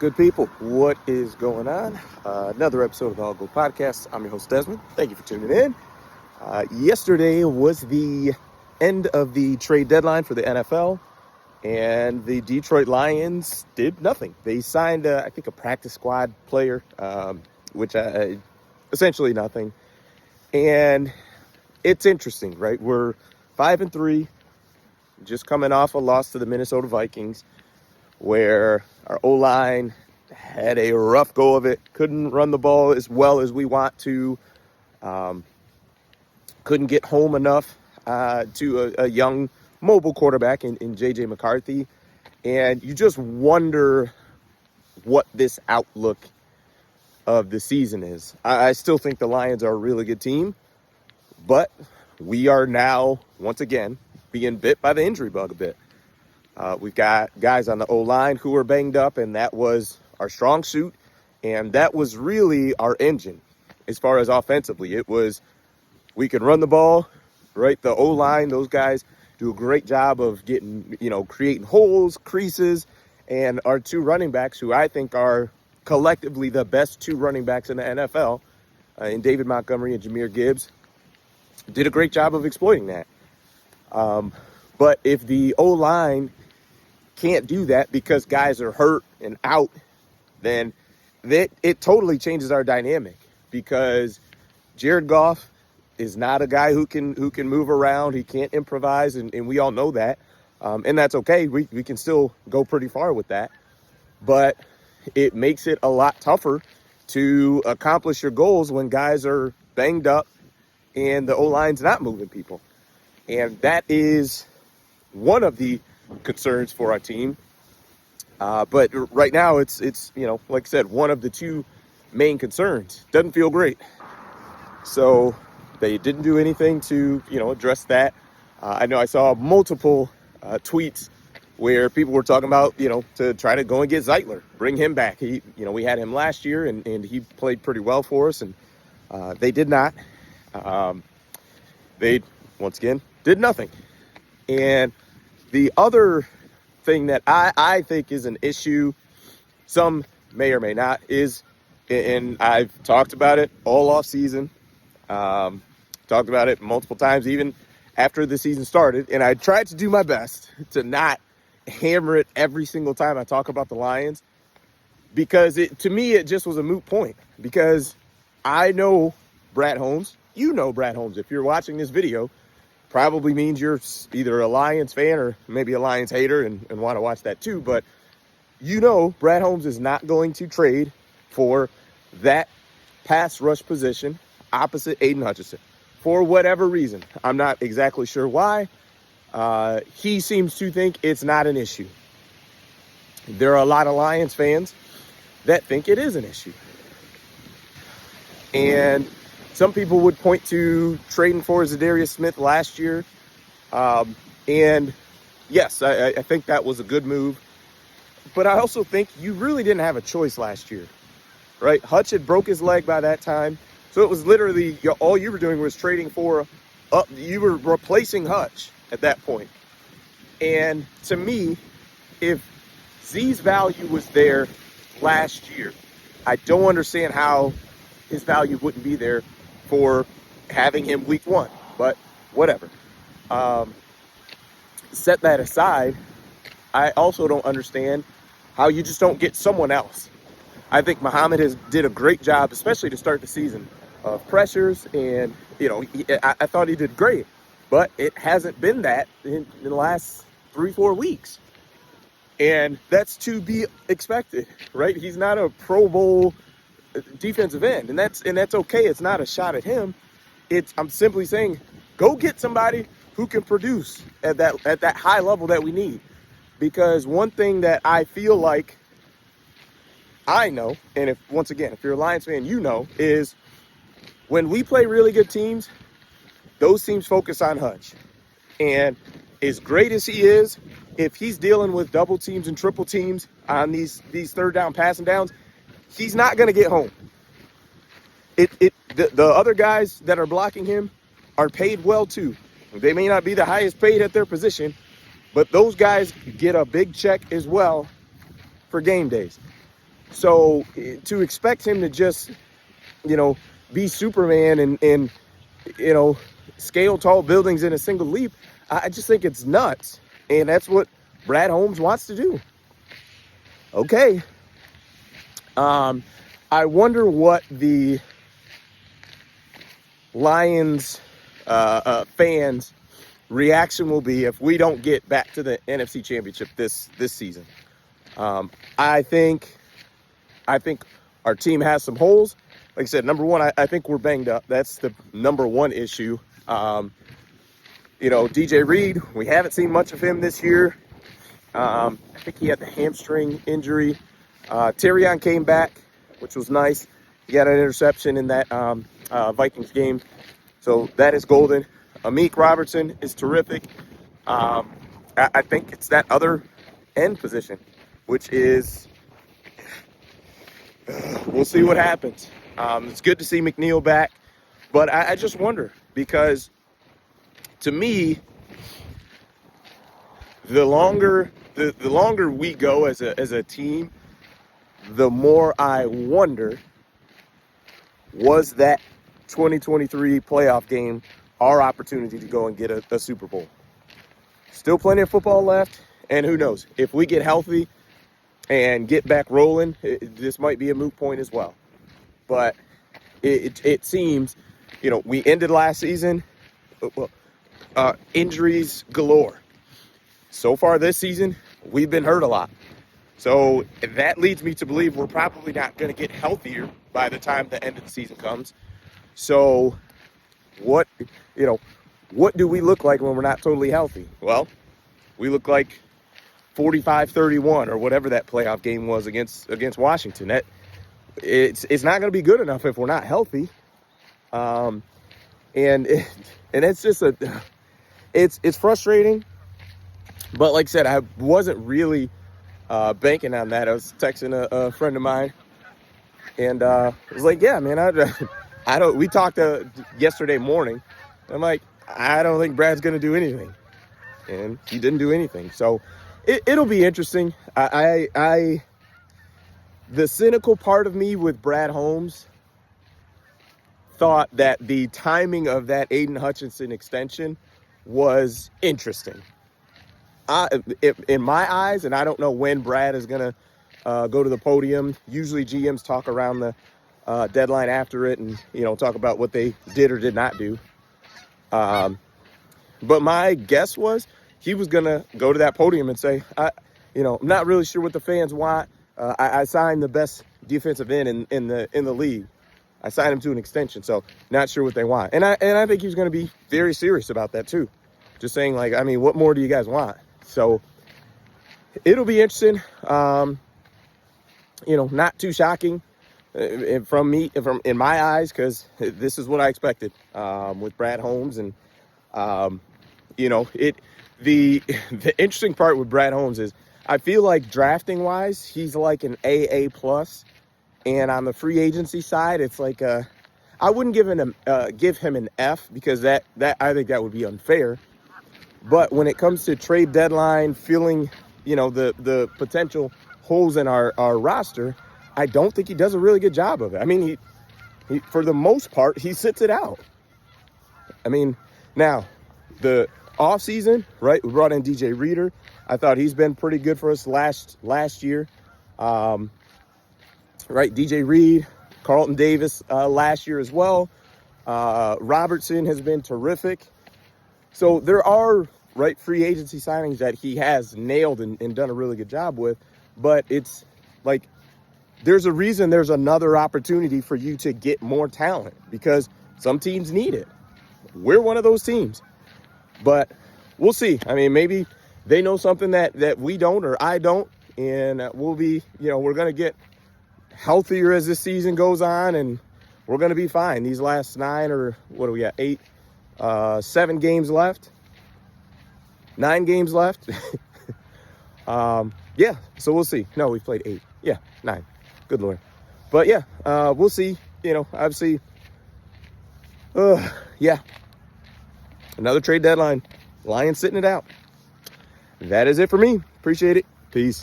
Good people, what is going on? Another episode of the All Go Podcast. I'm your host, Desmond. Thank you for tuning in. Yesterday was the end of the trade deadline for the NFL, and the Detroit Lions did nothing. They signed, I think, a practice squad player, which essentially nothing. And it's interesting, right? We're 5-3, just coming off a loss to the Minnesota Vikings, where our O-line had a rough go of it, couldn't run the ball as well as we want to, couldn't get home enough to a young mobile quarterback in J.J. McCarthy. And you just wonder what this outlook of the season is. I still think the Lions are a really good team, but we are now, once again, being bit by the injury bug a bit. We've got guys on the O-line who are banged up, and that was our strong suit, and that was really our engine as far as offensively. It was, we could run the ball, right? The O-line, those guys do a great job of getting, creating holes, creases, and our two running backs, who I think are collectively the best two running backs in the NFL, in David Montgomery and Jahmyr Gibbs, did a great job of exploiting that. But if the O-line can't do that because guys are hurt and out, then it totally changes our dynamic, because Jared Goff is not a guy who can move around. He can't improvise, and we all know that. And that's okay. We can still go pretty far with that. But it makes it a lot tougher to accomplish your goals when guys are banged up and the O-line's not moving people. And that is one of the concerns for our team. But right now it's like I said, one of the two main concerns. Doesn't feel great. So they didn't do anything to, address that. I know I saw multiple tweets where people were talking about, to try to go and get Zeitler, bring him back. We had him last year and he played pretty well for us, and they did not. They, once again, did nothing. And the other thing that I think is an issue, some may or may not, is, and I've talked about it all off season, talked about it multiple times, even after the season started, and I tried to do my best to not hammer it every single time I talk about the Lions, because to me, it just was a moot point, because I know Brad Holmes. You know Brad Holmes. If you're watching this video, probably means you're either a Lions fan or maybe a Lions hater and want to watch that too. But Brad Holmes is not going to trade for that pass rush position opposite Aiden Hutchinson for whatever reason. I'm not exactly sure why. He seems to think it's not an issue. There are a lot of Lions fans that think it is an issue. And some people would point to trading for Zadarius Smith last year. And yes, I think that was a good move. But I also think you really didn't have a choice last year, right? Hutch had broke his leg by that time. So it was literally, all you were doing was trading for, you were replacing Hutch at that point. And to me, if Z's value was there last year, I don't understand how his value wouldn't be there for having him week one, but whatever. Set that aside, I also don't understand how you just don't get someone else. I think Muhammad did a great job, especially to start the season, of pressures, and I thought he did great, but it hasn't been that in the last 3-4 weeks, and that's to be expected, right? He's not a Pro Bowl defensive end, and that's okay. It's not a shot at him. I'm simply saying, go get somebody who can produce at that high level that we need. Because one thing that I feel like I know, and if you're a Lions fan, is when we play really good teams, those teams focus on Hutch. And as great as he is, if he's dealing with double teams and triple teams on these third down passing downs, he's not going to get home. The other guys that are blocking him are paid well too. They may not be the highest paid at their position, but those guys get a big check as well for game days. So to expect him to just, be Superman and scale tall buildings in a single leap, I just think it's nuts. And that's what Brad Holmes wants to do. Okay. I wonder what the Lions fans' reaction will be if we don't get back to the NFC Championship this season. I think our team has some holes. Like I said, number one, I think we're banged up. That's the number one issue. DJ Reed, we haven't seen much of him this year. I think he had the hamstring injury. Terrion came back, which was nice. He got an interception in that Vikings game. So that is golden. Amik Robertson is terrific. I think it's that other end position, which is, we'll see what happens. It's good to see McNeil back, but I just wonder, because to me, the longer we go as a team, the more I wonder, was that 2023 playoff game our opportunity to go and get a Super Bowl? Still plenty of football left, and who knows, if we get healthy and get back rolling, this might be a moot point as well. But it seems, we ended last season, injuries galore. So far this season, we've been hurt a lot. So that leads me to believe we're probably not going to get healthier by the time the end of the season comes. So what do we look like when we're not totally healthy? Well, we look like 45-31 or whatever that playoff game was against Washington. It's not going to be good enough if we're not healthy. And it's just it's frustrating. But like I said, I wasn't really banking on that. I was texting a friend of mine, and I was like, "Yeah, man, I don't." We talked yesterday morning. I'm like, I don't think Brad's going to do anything, and he didn't do anything. So it'll be interesting. The cynical part of me with Brad Holmes thought that the timing of that Aiden Hutchinson extension was interesting. In my eyes, and I don't know when Brad is going to go to the podium. Usually GMs talk around the deadline after it and, talk about what they did or did not do. But my guess was he was going to go to that podium and say, I'm not really sure what the fans want. I signed the best defensive end in the league. I signed him to an extension, so not sure what they want. And I think he was going to be very serious about that too. Just saying, what more do you guys want? So it'll be interesting. Not too shocking in my eyes, because this is what I expected with Brad Holmes. And the interesting part with Brad Holmes is I feel like drafting wise, he's like an AA plus, and on the free agency side, it's like I wouldn't give him an F, because that I think that would be unfair. But when it comes to trade deadline, filling, the potential holes in our roster, I don't think he does a really good job of it. I mean, he for the most part, he sits it out. I mean, now, the offseason, right, we brought in DJ Reader. I thought he's been pretty good for us last year. Right, DJ Reed, Carlton Davis last year as well. Robertson has been terrific. So there are, right, free agency signings that he has nailed and done a really good job with. But it's like, there's a reason there's another opportunity for you to get more talent, because some teams need it. We're one of those teams. But we'll see. I mean, maybe they know something that we don't, or I don't, and we'll be, we're going to get healthier as this season goes on, and we're going to be fine. These last 9, or what do we got, 8, 7 games left, 9 games left. Yeah, so we'll see. No, we played 8. Yeah, 9. Good Lord. But yeah, we'll see. Obviously, yeah, another trade deadline. Lions sitting it out. That is it for me. Appreciate it. Peace.